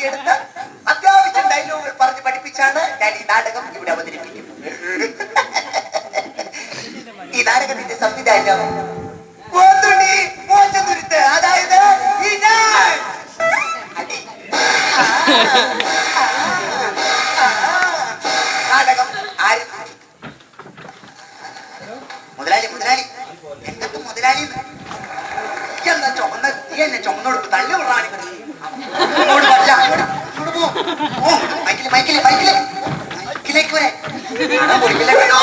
തപ്പിയെടുത്ത് അത്യാവശ്യം ഡയലോഗുകൾ പറഞ്ഞ് പഠിപ്പിച്ചാണ് ഞാൻ ഈ നാടകം ഇവിടെ അവതരിപ്പിക്കുന്നത്. ഈ നാടകത്തിന്റെ സംവിധാനം മോശതുരുത്ത്, അതായത് നാടകം ആര് മുതലാളി മുതലാളി എങ്ങനത്തെ മുതലാളി എന്നാ ചുമന്ന നീ എന്നെ ചുമന്നോട് തള്ളി വിടാണ്. മൈക്കിലേക്ക് വരെ പൊടിക്കില്ല കേട്ടോ.